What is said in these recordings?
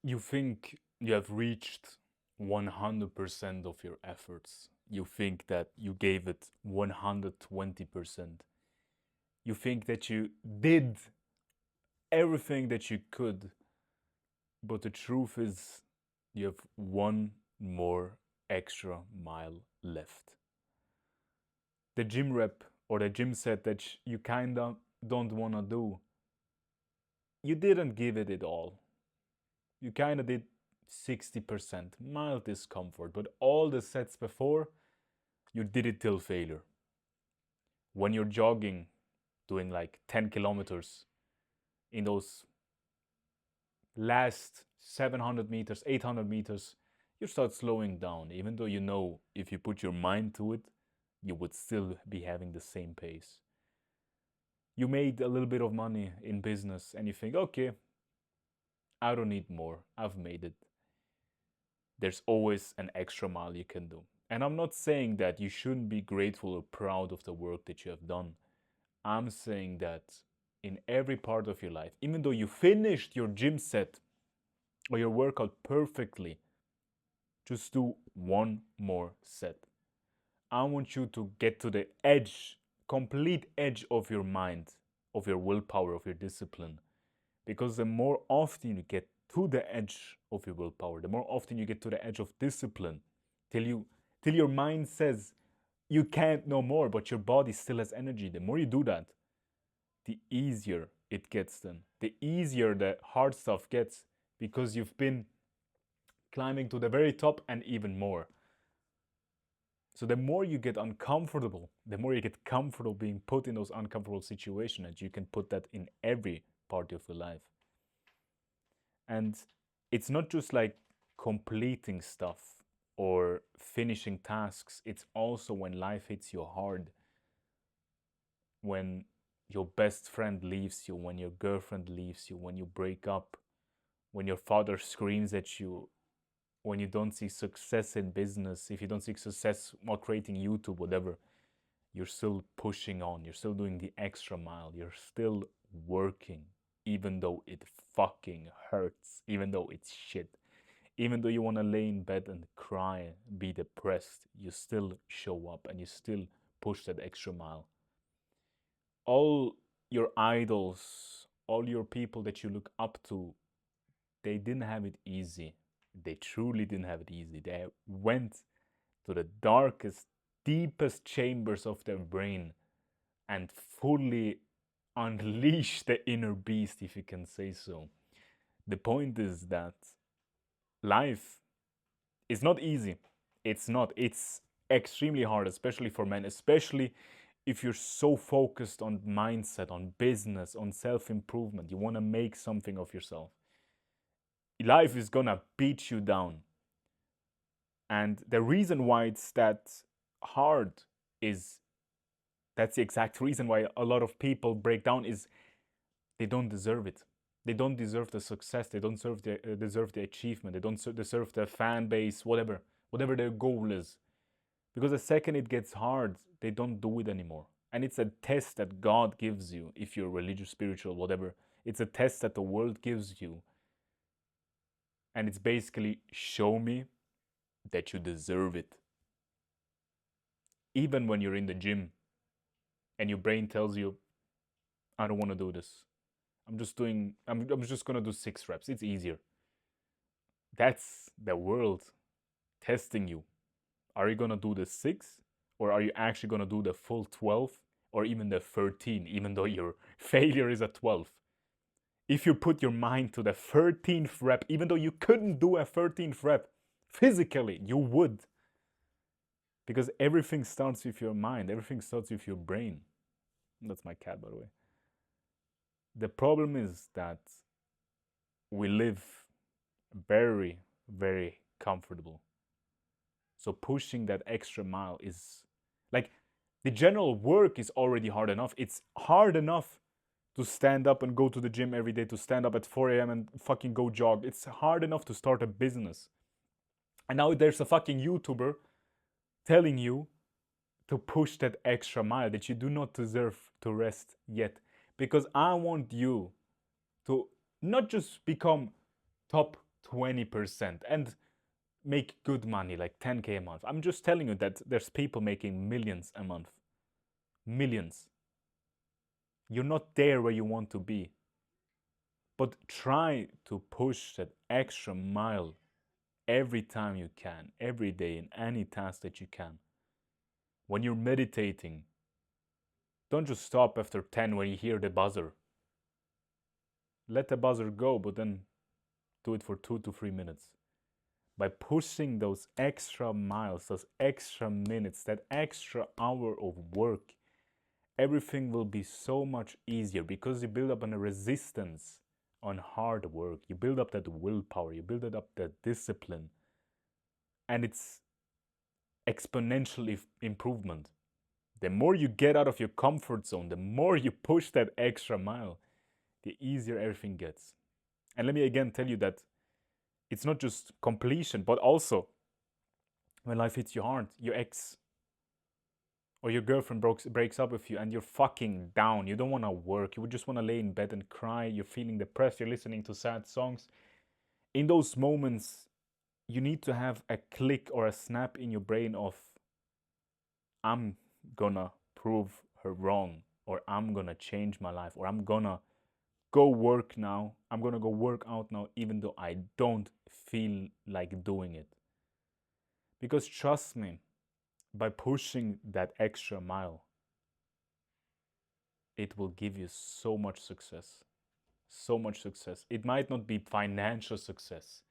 You think you have reached 100% of your efforts. You think that you gave it 120%. You think that you did everything that you could, but the truth is you have one more extra mile left. The gym rep or the gym set that you kinda don't wanna do, you didn't give it all. You kinda did 60%, mild discomfort, but all the sets before, you did it till failure. When you're jogging, doing like 10 kilometers, in those last 700 meters, 800 meters, you start slowing down, even though you know if you put your mind to it, you would still be having the same pace. You made a little bit of money in business and you think, okay, I don't need more. I've made it. There's always an extra mile you can do. And I'm not saying that you shouldn't be grateful or proud of the work that you have done. I'm saying that in every part of your life, even though you finished your gym set or your workout perfectly, just do one more set. I want you to get to the edge, complete edge of your mind, of your willpower, of your discipline. Because the more often you get to the edge of your willpower, the more often you get to the edge of discipline, till your mind says you can't no more, but your body still has energy. The more you do that, the easier it gets then. The easier the hard stuff gets because you've been climbing to the very top and even more. So the more you get uncomfortable, the more you get comfortable being put in those uncomfortable situations, and you can put that in every part of your life. And it's not just like completing stuff or finishing tasks, it's also when life hits you hard, when your best friend leaves you, when your girlfriend leaves you, when you break up, when your father screams at you, when you don't see success in business, if you don't see success while creating YouTube, whatever, you're still pushing on, you're still doing the extra mile, you're still working, even though it fucking hurts, even though it's shit, even though you want to lay in bed and cry, be depressed, you still show up and you still push that extra mile. All your idols, all your people that you look up to, they didn't have it easy. They truly didn't have it easy. They went to the darkest, deepest chambers of their brain and fully unleashed the inner beast, if you can say so. The point is that life is not easy. It's not. It's extremely hard, especially for men, especially if you're so focused on mindset, on business, on self improvement. You want to make something of yourself. Life is gonna beat you down. And the reason why it's that hard is that's the exact reason why a lot of people break down is they don't deserve it. They don't deserve the success. They don't deserve the achievement. They don't deserve the fan base, whatever their goal is. Because the second it gets hard, they don't do it anymore. And it's a test that God gives you if you're religious, spiritual, whatever. It's a test that the world gives you. And it's basically show me that you deserve it. Even when you're in the gym and your brain tells you, I don't want to do this. I'm just gonna do 6 reps. It's easier. That's the world testing you. Are you gonna do the 6? Or are you actually gonna do the full 12 or even the 13, even though your failure is at 12? If you put your mind to the 13th rep, even though you couldn't do a 13th rep physically, you would. Because everything starts with your mind, everything starts with your brain. That's my cat, by the way. The problem is that we live very, very comfortable. So pushing that extra mile is like the general work is already hard enough. It's hard enough to stand up and go to the gym every day, to stand up at 4 a.m. and fucking go jog. It's hard enough to start a business. And now there's a fucking YouTuber telling you to push that extra mile, that you do not deserve to rest yet. Because I want you to not just become top 20% and make good money, like 10K a month. I'm just telling you that there's people making millions a month. Millions. You're not there where you want to be. But try to push that extra mile every time you can, every day, in any task that you can. When you're meditating, don't just stop after 10 when you hear the buzzer. Let the buzzer go, but then do it for 2 to 3 minutes. By pushing those extra miles, those extra minutes, that extra hour of work, everything will be so much easier because you build up a resistance on hard work. You build up that willpower, you build up that discipline, and it's exponential improvement. The more you get out of your comfort zone, the more you push that extra mile, the easier everything gets. And let me again tell you that it's not just completion, but also when life hits you hard, your ex or your girlfriend breaks up with you and you're fucking down. You don't want to work. You would just want to lay in bed and cry. You're feeling depressed. You're listening to sad songs. In those moments, you need to have a click or a snap in your brain of, I'm gonna prove her wrong, or I'm gonna change my life, or I'm gonna go work now. I'm gonna go work out now, even though I don't feel like doing it. Because trust me, by pushing that extra mile, it will give you so much success. So much success. It might not be financial success.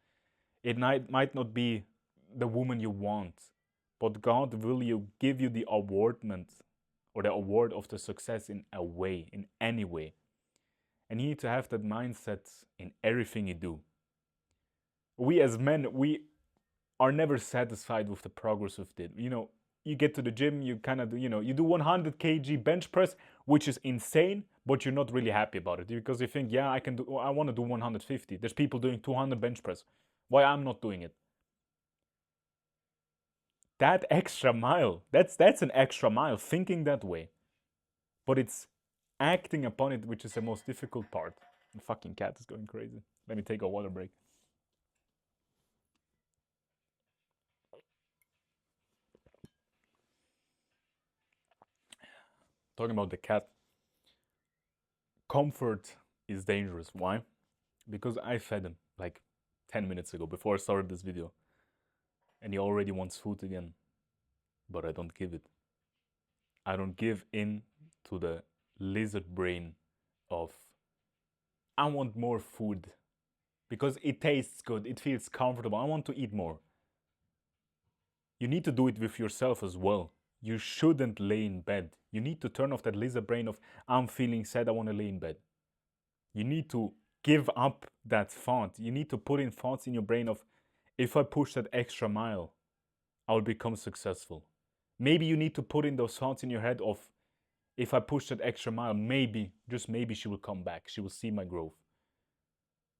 It might not be the woman you want, but God will give you the awardment or the award of the success in a way, in any way. And you need to have that mindset in everything you do. We as men, we are never satisfied with the progress we've did. You get to the gym, you kind of, you do 100 kg bench press, which is insane, but you're not really happy about it because you think, yeah, I want to do 150. There's people doing 200 bench press. Why I'm not doing it? That extra mile, that's an extra mile, thinking that way. But it's acting upon it, which is the most difficult part. The fucking cat is going crazy. Let me take a water break. Talking about the cat. Comfort is dangerous. Why? Because I fed him like 10 minutes ago before I started this video. And he already wants food again. But I don't give it. I don't give in to the lizard brain of, I want more food because it tastes good, it feels comfortable, I want to eat more. You need to do it with yourself as well. You shouldn't lay in bed. You need to turn off that lizard brain of, I'm feeling sad, I want to lay in bed. You need to give up that thought. You need to put in thoughts in your brain of, if I push that extra mile, I'll become successful. Maybe you need to put in those thoughts in your head of, if I push that extra mile, maybe, just maybe she will come back. She will see my growth.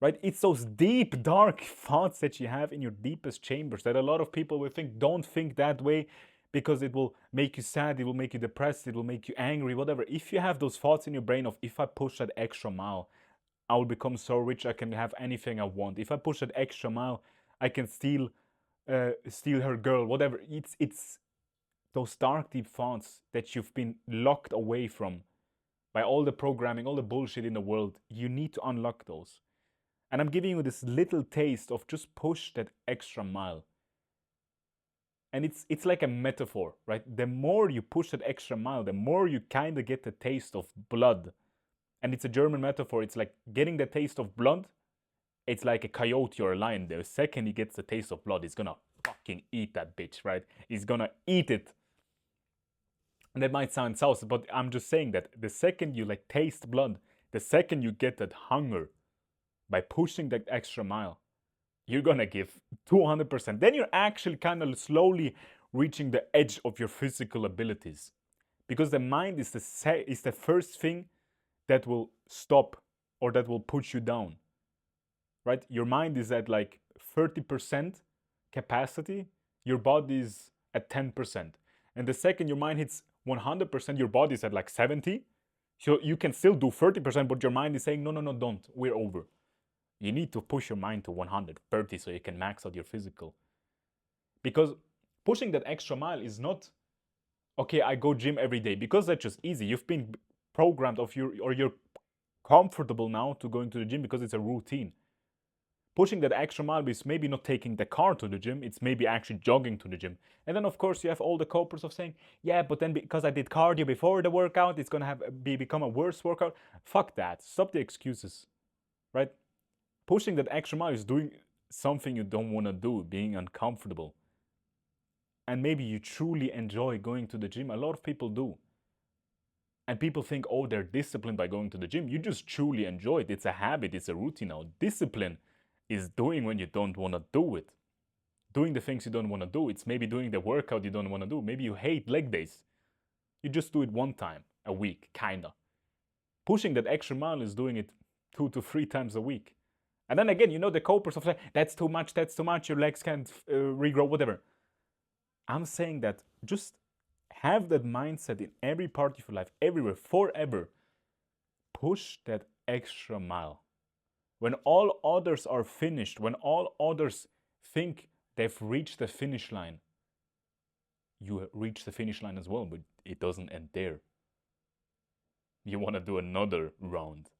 Right? It's those deep, dark thoughts that you have in your deepest chambers that a lot of people will think, don't think that way because it will make you sad, it will make you depressed, it will make you angry, whatever. If you have those thoughts in your brain of, if I push that extra mile, I will become so rich, I can have anything I want. If I push that extra mile, I can steal her girl, whatever. It's those dark, deep thoughts that you've been locked away from by all the programming, all the bullshit in the world. You need to unlock those. And I'm giving you this little taste of just push that extra mile. And it's like a metaphor, right? The more you push that extra mile, the more you kind of get the taste of blood. And it's a German metaphor. It's like getting the taste of blood. It's like a coyote or a lion. The second he gets the taste of blood, he's gonna fucking eat that bitch, right? He's gonna eat it. And that might sound saucy, but I'm just saying that the second you like taste blood, the second you get that hunger, by pushing that extra mile, you're gonna give 200%. Then you're actually kind of slowly reaching the edge of your physical abilities. Because the mind is the first thing that will stop or that will push you down. Right? Your mind is at like 30% capacity, your body is at 10%. And the second your mind hits 100%, your body is at like 70%. So you can still do 30%, but your mind is saying, no, don't, we're over. You need to push your mind to 130 so you can max out your physical. Because pushing that extra mile is not, okay, I go gym every day, because that's just easy. You've been programmed or you're comfortable now to going to the gym because it's a routine. Pushing that extra mile is maybe not taking the car to the gym, it's maybe actually jogging to the gym. And then of course you have all the copers of saying, yeah, but then because I did cardio before the workout, it's gonna become a worse workout. Fuck that. Stop the excuses, right? Pushing that extra mile is doing something you don't want to do, being uncomfortable. And maybe you truly enjoy going to the gym. A lot of people do. And people think, oh, they're disciplined by going to the gym. You just truly enjoy it. It's a habit, it's a routine now. Discipline is doing when you don't want to do it. Doing the things you don't want to do. It's maybe doing the workout you don't want to do. Maybe you hate leg days. You just do it one time a week, kinda. Pushing that extra mile is doing it 2 to 3 times a week. And then again, the copers of saying, that's too much, your legs can't regrow, whatever. I'm saying that just have that mindset in every part of your life, everywhere, forever. Push that extra mile. When all others are finished, when all others think they've reached the finish line, you reach the finish line as well, but it doesn't end there. You want to do another round,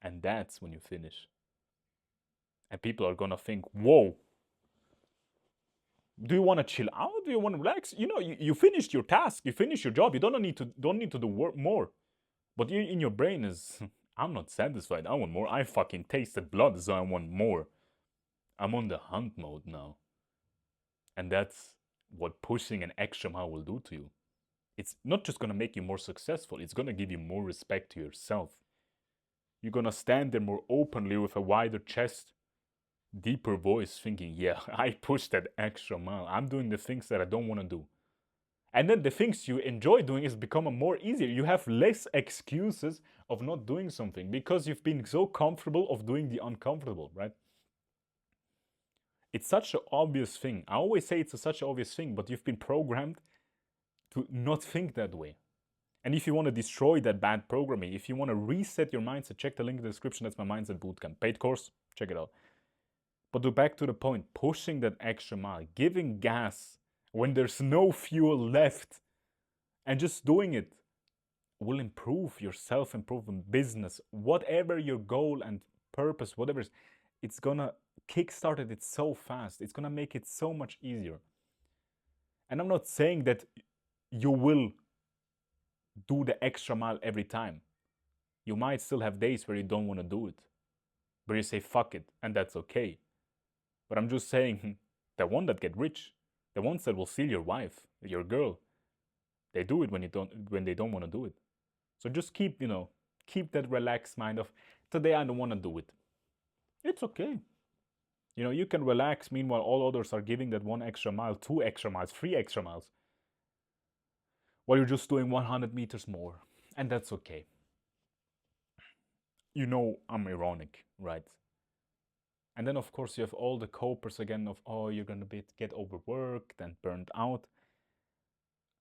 and that's when you finish. And people are gonna think, whoa, do you want to chill out? Do you want to relax? You finished your task, you finished your job, you don't need to do work more. But in your brain is, I'm not satisfied, I want more. I fucking tasted blood, so I want more. I'm on the hunt mode now. And that's what pushing an extra mile will do to you. It's not just gonna make you more successful, it's gonna give you more respect to yourself. You're gonna stand there more openly with a wider chest, deeper voice, thinking, yeah, I pushed that extra mile. I'm doing the things that I don't want to do. And then the things you enjoy doing is become more easier. You have less excuses of not doing something because you've been so comfortable of doing the uncomfortable, right? It's such an obvious thing. I always say it's such an obvious thing, but you've been programmed to not think that way. And if you want to destroy that bad programming, if you want to reset your mindset, check the link in the description. That's my Mindset Bootcamp. Paid course, check it out. But back to the point, pushing that extra mile, giving gas when there's no fuel left, and just doing it will improve your self-improvement business. Whatever your goal and purpose, whatever, it's gonna kickstart it so fast. It's gonna make it so much easier. And I'm not saying that you will do the extra mile every time. You might still have days where you don't want to do it, where you say fuck it, and that's okay. But I'm just saying, the ones that get rich, the ones that will steal your wife, your girl, they do it when they don't want to do it. So just keep that relaxed mind of, today I don't want to do it. It's okay. You can relax, meanwhile all others are giving that 1 extra mile, 2 extra miles, 3 extra miles, while you're just doing 100 meters more. And that's okay. I'm ironic, right? And then, of course, you have all the copers again of, oh, you're going to get overworked and burned out.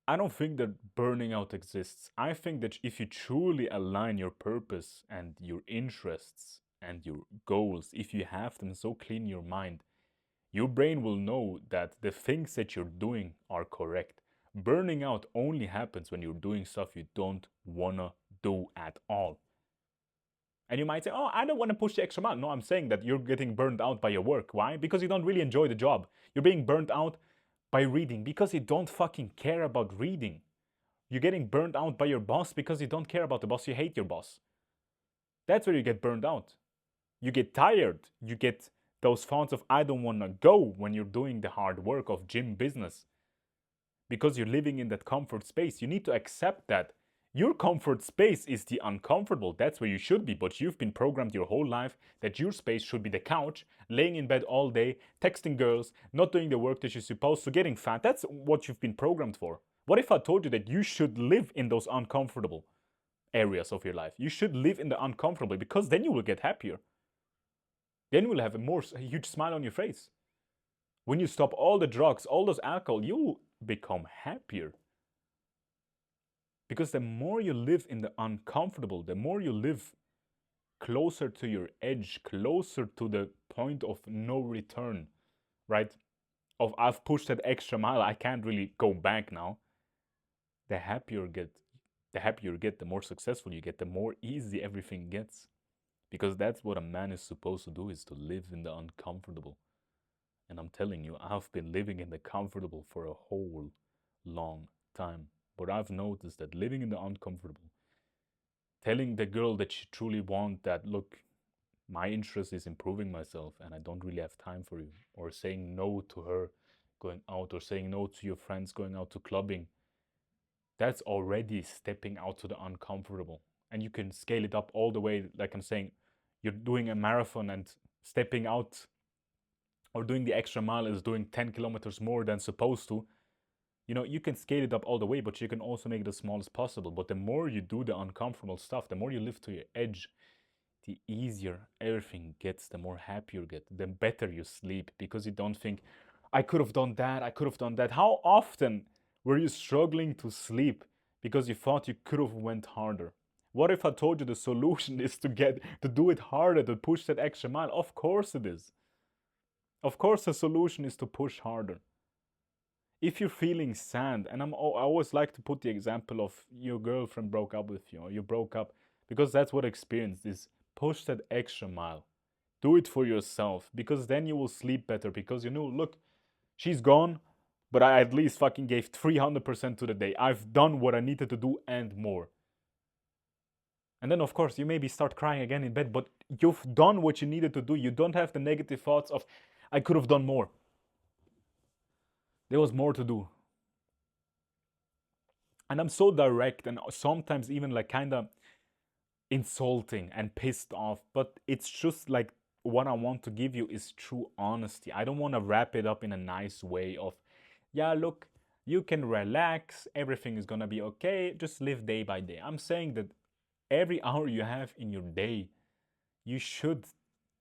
I don't think that burning out exists. I think that if you truly align your purpose and your interests and your goals, if you have them so clean in your mind, your brain will know that the things that you're doing are correct. Burning out only happens when you're doing stuff you don't want to do at all. And you might say, oh, I don't want to push the extra mile. No, I'm saying that you're getting burned out by your work. Why? Because you don't really enjoy the job. You're being burned out by reading because you don't fucking care about reading. You're getting burned out by your boss because you don't care about the boss. You hate your boss. That's where you get burned out. You get tired. You get those thoughts of, I don't want to go when you're doing the hard work of gym business. Because you're living in that comfort space. You need to accept that. Your comfort space is the uncomfortable. That's where you should be. But you've been programmed your whole life that your space should be the couch, laying in bed all day, texting girls, not doing the work that you're supposed to, getting fat. That's what you've been programmed for. What if I told you that you should live in those uncomfortable areas of your life? You should live in the uncomfortable because then you will get happier. Then you will have a huge smile on your face. When you stop all the drugs, all those alcohol, you will become happier. Because the more you live in the uncomfortable, the more you live closer to your edge, closer to the point of no return, right? Of I've pushed that extra mile, I can't really go back now. The happier you get, the more successful you get, the more easy everything gets. Because that's what a man is supposed to do, is to live in the uncomfortable. And I'm telling you, I've been living in the comfortable for a whole long time. But I've noticed that living in the uncomfortable, telling the girl that she truly wants that, look, my interest is improving myself and I don't really have time for you, or saying no to her going out, or saying no to your friends going out to clubbing, that's already stepping out to the uncomfortable. And you can scale it up all the way. Like I'm saying, you're doing a marathon and stepping out or doing the extra mile is doing 10 kilometers more than supposed to. You know, you can scale it up all the way, but you can also make it as small as possible. But the more you do the uncomfortable stuff, the more you live to your edge, the easier everything gets, the more happy you get, the better you sleep, because you don't think, I could have done that, I could have done that. How often were you struggling to sleep because you thought you could have went harder? What if I told you the solution is to do it harder, to push that extra mile? Of course it is. Of course the solution is to push harder. If you're feeling sad, and I always like to put the example of your girlfriend broke up with you, or you broke up, because that's what experience is. Push that extra mile. Do it for yourself, because then you will sleep better, because you know, look, she's gone, but I at least fucking gave 300% to the day. I've done what I needed to do and more. And then, of course, you maybe start crying again in bed, but you've done what you needed to do. You don't have the negative thoughts of, I could have done more. There was more to do. And I'm so direct and sometimes even like kind of insulting and pissed off, but it's just like what I want to give you is true honesty. I don't want to wrap it up in a nice way of, yeah, look, you can relax, everything is gonna be okay, just live day by day. I'm saying that every hour you have in your day, you should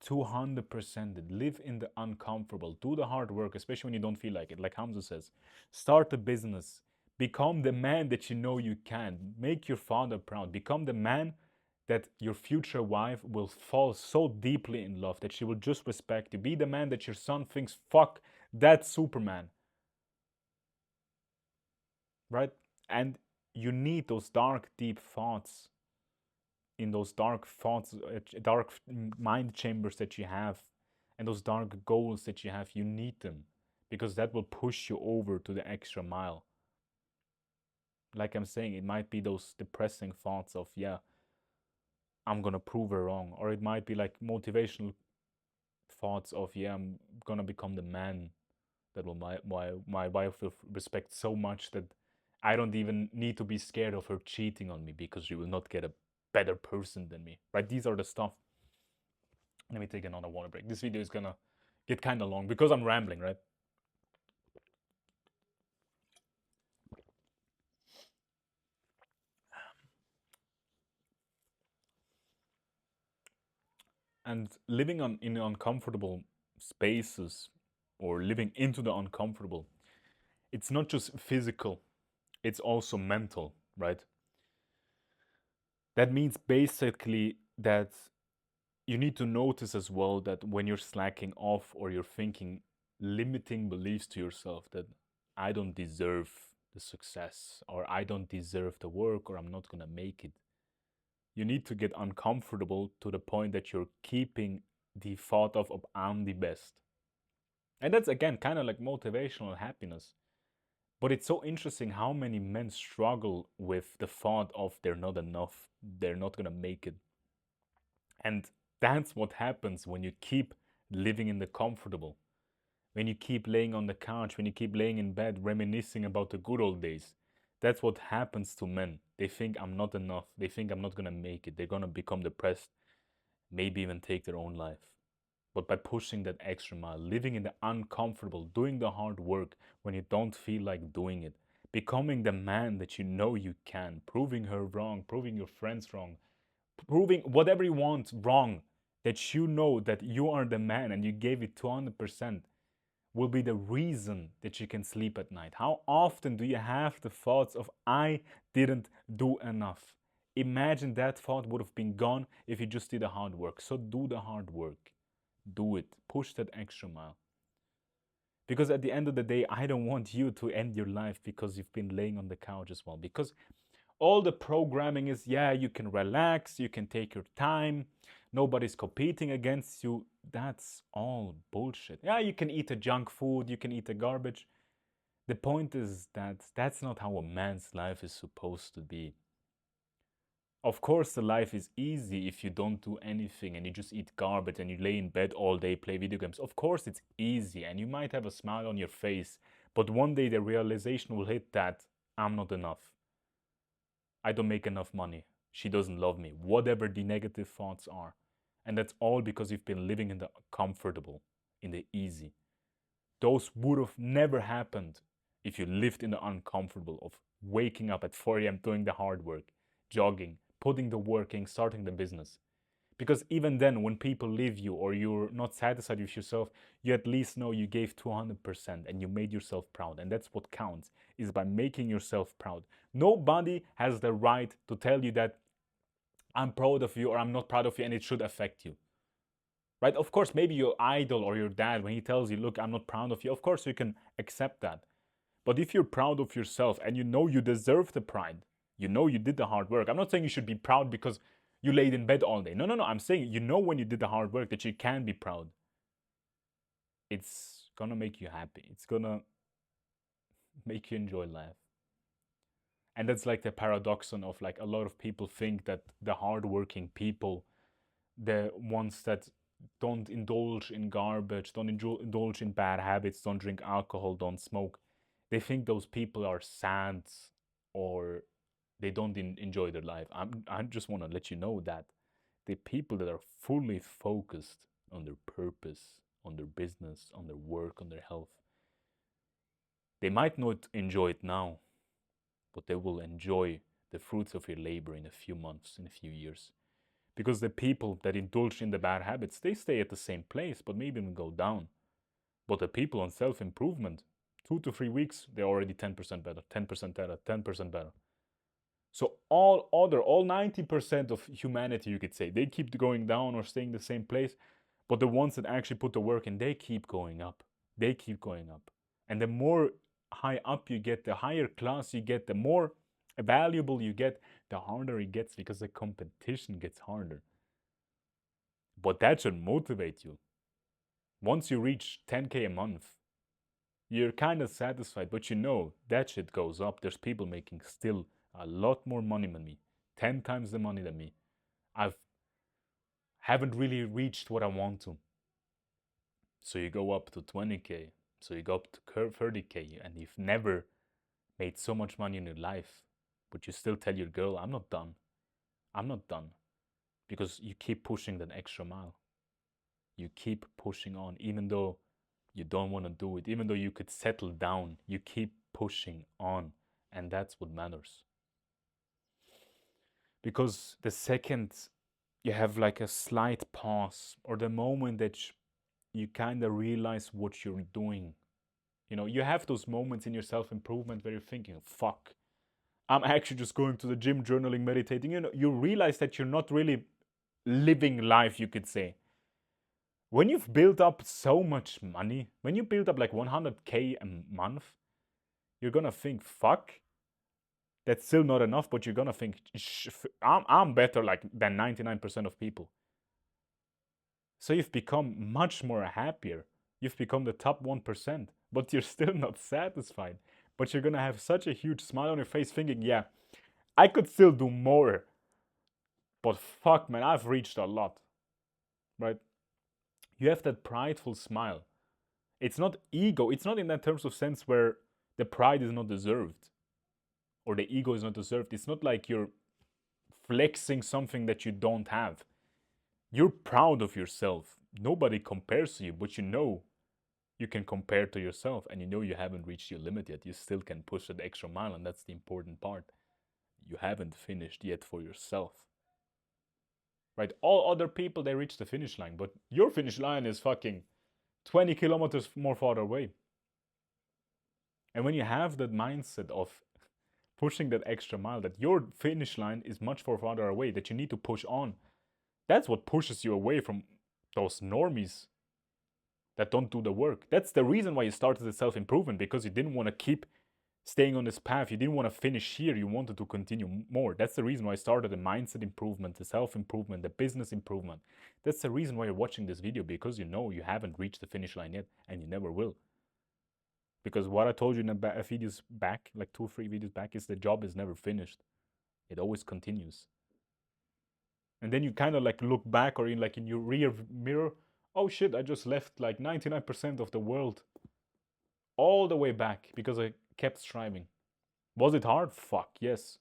200% live in the uncomfortable, do the hard work, especially when you don't feel like it. Like Hamza says, start a business, become the man that you know you can, make your father proud, become the man that your future wife will fall so deeply in love that she will just respect you. Be the man that your son thinks, fuck, that's Superman. Right? And you need those dark, deep thoughts, in those dark thoughts, dark mind chambers that you have, and those dark goals that you have. You need them, because that will push you over to the extra mile. Like I'm saying, it might be those depressing thoughts of, yeah, I'm gonna prove her wrong, or it might be like motivational thoughts of, yeah, I'm gonna become the man that will my wife will respect so much that I don't even need to be scared of her cheating on me, because she will not get a better person than me. Right? These are the stuff. Let me take another water break. This video is gonna get kind of long because I'm rambling, right? And living in uncomfortable spaces, or living into the uncomfortable, it's not just physical, it's also mental, right? That means basically that you need to notice as well that when you're slacking off, or you're thinking limiting beliefs to yourself, that I don't deserve the success, or I don't deserve the work, or I'm not gonna make it. You need to get uncomfortable to the point that you're keeping the thought of I'm the best. And that's again kind of like motivational happiness. But it's so interesting how many men struggle with the thought of they're not enough, they're not gonna make it. And that's what happens when you keep living in the comfortable. When you keep laying on the couch, when you keep laying in bed, reminiscing about the good old days. That's what happens to men. They think I'm not enough. They think I'm not gonna make it. They're gonna become depressed, maybe even take their own life. But by pushing that extra mile, living in the uncomfortable, doing the hard work when you don't feel like doing it, becoming the man that you know you can, proving her wrong, proving your friends wrong, proving whatever you want wrong, that you know that you are the man and you gave it 200%, will be the reason that you can sleep at night. How often do you have the thoughts of, I didn't do enough? Imagine that thought would have been gone if you just did the hard work. So do the hard work. Do it. Push that extra mile. Because at the end of the day, I don't want you to end your life because you've been laying on the couch as well. Because all the programming is, yeah, you can relax, you can take your time, nobody's competing against you. That's all bullshit. Yeah, you can eat a junk food, you can eat a garbage. The point is that that's not how a man's life is supposed to be. Of course, the life is easy if you don't do anything and you just eat garbage and you lay in bed all day, play video games. Of course, it's easy and you might have a smile on your face, but one day the realization will hit that I'm not enough. I don't make enough money. She doesn't love me. Whatever the negative thoughts are. And that's all because you've been living in the comfortable, in the easy. Those would have never happened if you lived in the uncomfortable of waking up at 4 a.m., doing the hard work, jogging, putting the work in, starting the business. Because even then, when people leave you or you're not satisfied with yourself, you at least know you gave 200% and you made yourself proud. And that's what counts, is by making yourself proud. Nobody has the right to tell you that I'm proud of you or I'm not proud of you and it should affect you. Right? Of course, maybe your idol or your dad, when he tells you, look, I'm not proud of you, of course you can accept that. But if you're proud of yourself and you know you deserve the pride, you know you did the hard work. I'm not saying you should be proud because you laid in bed all day. No. I'm saying you know when you did the hard work that you can be proud. It's gonna make you happy. It's gonna make you enjoy life. And that's like the paradoxon of like a lot of people think that the hardworking people, the ones that don't indulge in garbage, don't indulge in bad habits, don't drink alcohol, don't smoke, they think those people are sad or they don't enjoy their life. I just want to let you know that the people that are fully focused on their purpose, on their business, on their work, on their health, they might not enjoy it now, but they will enjoy the fruits of your labor in a few months, in a few years. Because the people that indulge in the bad habits, they stay at the same place, but maybe even go down. But the people on self-improvement, 2 to 3 weeks, they're already 10% better, 10% better, 10% better. So all 90% of humanity, you could say, they keep going down or staying the same place. But the ones that actually put the work in, they keep going up. They keep going up. And the more high up you get, the higher class you get, the more valuable you get, the harder it gets because the competition gets harder. But that should motivate you. Once you reach 10K a month, you're kind of satisfied, but you know that shit goes up. There's people making still a lot more money than me, 10 times the money than me. Haven't really reached what I want to. So you go up to 20K, so you go up to 30K, and you've never made so much money in your life, but you still tell your girl, I'm not done. I'm not done. Because you keep pushing that extra mile. You keep pushing on, even though you don't want to do it, even though you could settle down, you keep pushing on. And that's what matters. Because the second you have like a slight pause, or the moment that you kind of realize what you're doing, you know, you have those moments in your self-improvement where you're thinking, fuck, I'm actually just going to the gym, journaling, meditating. You know, you realize that you're not really living life, you could say. When you've built up so much money, when you build up like 100K a month, you're gonna think, fuck, that's still not enough, but you're gonna think, I'm better like than 99% of people. So you've become much more happier. You've become the top 1%, but you're still not satisfied. But you're gonna have such a huge smile on your face thinking, yeah, I could still do more. But fuck, man, I've reached a lot. Right? You have that prideful smile. It's not ego. It's not in that terms of sense where the pride is not deserved or the ego is not deserved. It's not like you're flexing something that you don't have. You're proud of yourself. Nobody compares to you, but you know you can compare to yourself and you know you haven't reached your limit yet. You still can push that extra mile, and that's the important part. You haven't finished yet for yourself. Right? All other people, they reach the finish line, but your finish line is fucking 20 kilometers more farther away. And when you have that mindset of pushing that extra mile, that your finish line is much farther away, that you need to push on. That's what pushes you away from those normies that don't do the work. That's the reason why you started the self-improvement, because you didn't want to keep staying on this path. You didn't want to finish here. You wanted to continue more. That's the reason why I started the mindset improvement, the self-improvement, the business improvement. That's the reason why you're watching this video, because you know you haven't reached the finish line yet, and you never will. Because what I told you in a videos back, like 2 or 3 videos back, is the job is never finished. It always continues. And then you kind of like look back, or in like in your rear mirror, oh shit, I just left like 99% of the world all the way back because I kept striving. Was it hard? Fuck yes.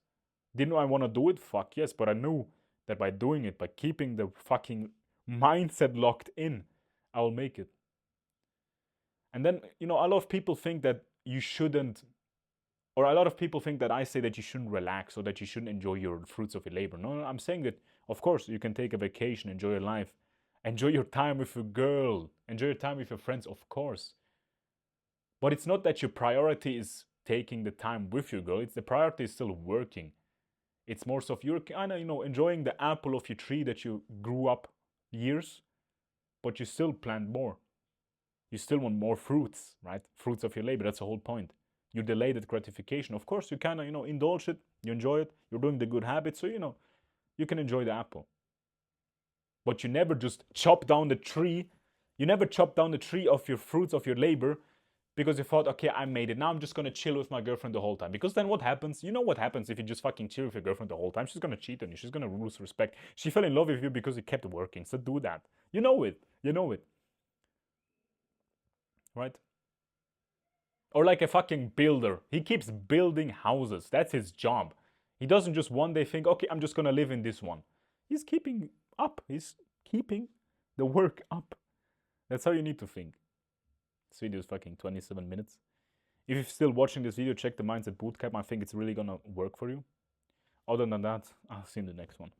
Didn't I want to do it? Fuck yes. But I knew that by doing it, by keeping the fucking mindset locked in, I will make it. And then, you know, a lot of people think that you shouldn't, or a lot of people think that I say that you shouldn't relax or that you shouldn't enjoy your fruits of your labor. No, I'm saying that, of course, you can take a vacation, enjoy your life, enjoy your time with a girl, enjoy your time with your friends, of course. But it's not that your priority is taking the time with your girl. It's the priority is still working. It's more so you're kind of, you know, enjoying the apple of your tree that you grew up years, but you still plant more. You still want more fruits, right? Fruits of your labor. That's the whole point. You delay that gratification. Of course, you kind of, you know, indulge it. You enjoy it. You're doing the good habits. So, you know, you can enjoy the apple. But you never just chop down the tree. You never chop down the tree of your fruits of your labor because you thought, okay, I made it. Now I'm just going to chill with my girlfriend the whole time. Because then what happens? You know what happens if you just fucking chill with your girlfriend the whole time? She's going to cheat on you. She's going to lose respect. She fell in love with you because you kept working. So do that. You know it. You know it. Right? Or like a fucking builder. He keeps building houses. That's his job. He doesn't just one day think, okay, I'm just going to live in this one. He's keeping up. He's keeping the work up. That's how you need to think. This video is fucking 27 minutes. If you're still watching this video, check the Mindset Bootcamp. I think it's really going to work for you. Other than that, I'll see you in the next one.